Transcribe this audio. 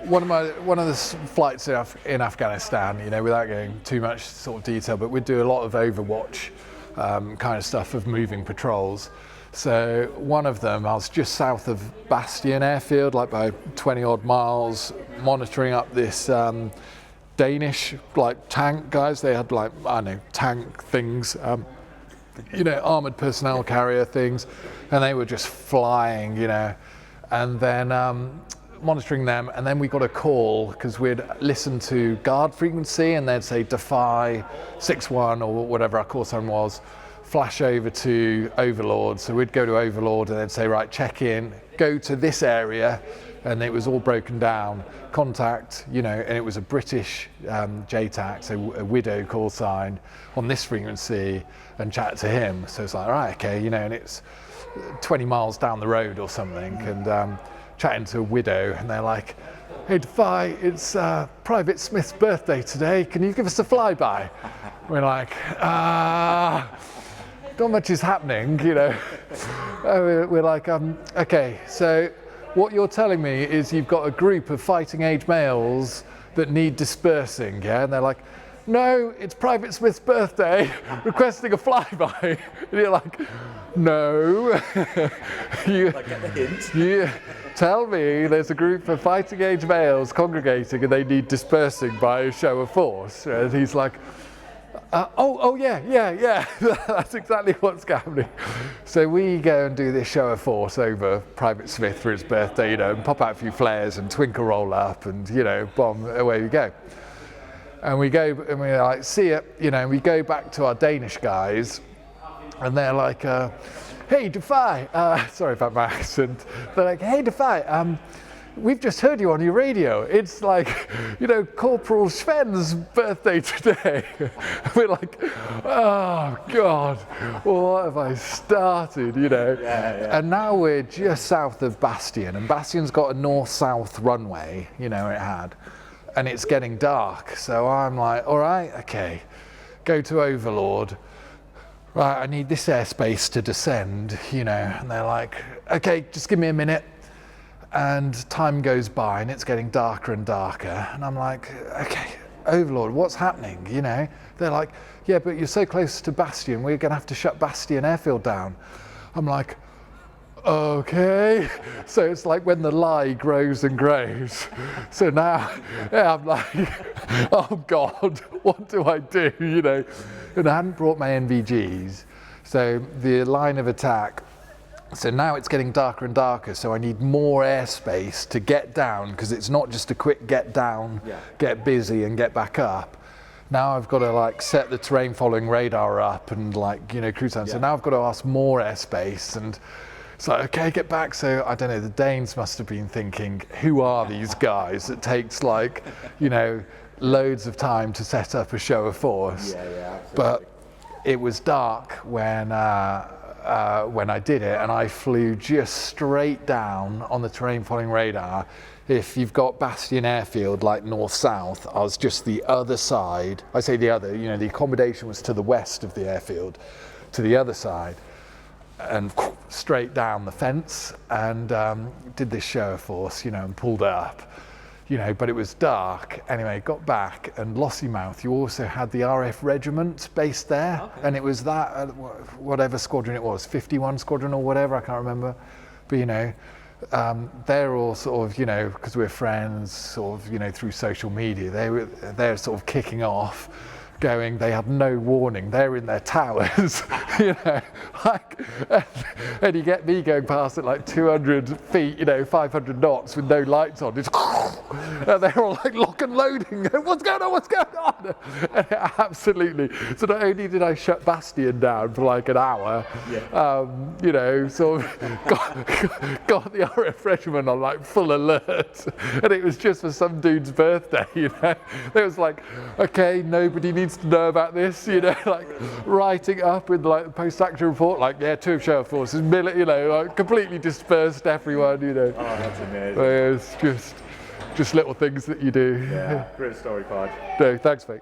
One of the flights in Afghanistan, you know, without going too much sort of detail, but we'd do a lot of overwatch kind of stuff of moving patrols. So one of them, I was just south of Bastion airfield, like by 20 odd miles, monitoring up this Danish like tank guys. They had like, I don't know, tank things, you know, armored personnel carrier things, and they were just flying, you know, and then monitoring them, and then we got a call because we'd listen to guard frequency and they'd say defy 61 or whatever our call sign was, flash over to Overlord. So we'd go to Overlord and they'd say, right, check in, go to this area, and it was all broken down, contact, you know, and it was a British JTAC, so a Widow call sign on this frequency, and chat to him. So it's like, right, okay, you know, and it's 20 miles down the road or something, and chatting to a Widow, and they're like, hey Defy, it's Private Smith's birthday today, can you give us a flyby? We're like, not much is happening, you know. We're like, okay, so what you're telling me is you've got a group of fighting age males that need dispersing, yeah? And they're like, no, it's Private Smith's birthday, requesting a flyby. And you're like, no. Like, get the hint. You tell me there's a group of fighting age males congregating and they need dispersing by a show of force. And he's like, oh yeah, that's exactly what's happening. So we go and do this show of force over Private Smith for his birthday, you know, and pop out a few flares and twinkle roll up and, you know, bomb, away we go. And we go and we're like, see it, you know, and we go back to our Danish guys and they're like, hey Defy, sorry about my accent, they're like, hey Defy, we've just heard you on your radio. It's like, you know, Corporal Sven's birthday today. We're like, oh God, what have I started, you know? Yeah. And now we're just south of Bastion, and Bastion's got a north-south runway, you know, it had, and it's getting dark. So I'm like, all right, okay, go to Overlord. Right, I need this airspace to descend, you know, and they're like, okay, just give me a minute. And time goes by and it's getting darker and darker. And I'm like, okay, Overlord, what's happening, you know? They're like, yeah, but you're so close to Bastion, we're gonna have to shut Bastion airfield down. I'm like, okay. So it's like when the lie grows and grows. So now, yeah, I'm like, oh God, what do I do, you know? And I hadn't brought my NVGs. So the line of attack, so now it's getting darker and darker, so I need more airspace to get down, because it's not just a quick get down, get busy and get back up. Now I've got to like set the terrain following radar up and like, you know, cruise time. So now I've got to ask more airspace, and it's like, okay, get back. So I don't know, the Danes must have been thinking, who are these guys? It takes like, you know, loads of time to set up a show of force. Yeah, absolutely. But it was dark when I did it, and I flew just straight down on the terrain following radar. If you've got Bastion airfield like north-south, I was just the other side. I say the other, you know, the accommodation was to the west of the airfield, to the other side, and straight down the fence, and did this show of force, you know, and pulled up. You know, but it was dark. Anyway, got back, and Lossiemouth, you also had the RAF regiment based there, and it was that, whatever squadron it was, 51 squadron or whatever, I can't remember. But, you know, they're all sort of, you know, because we're friends, sort of, you know, through social media, they're sort of kicking off, going, they had no warning, they're in their towers, you know, like, and you get me going past at like 200 feet, you know, 500 knots with no lights on, it's, and they're all like lock and loading, what's going on? And absolutely, so not only did I shut Bastion down for like an hour, you know, sort of got the RF regiment on like full alert, and it was just for some dude's birthday, you know, it was like, okay, nobody needs to know about this, you know, like writing up with like the post-action report, like, yeah, 2 show of forces, you know, like completely dispersed everyone, you know. Oh, that's amazing. It's just little things that you do. Yeah, great story, Parge. No, thanks, mate.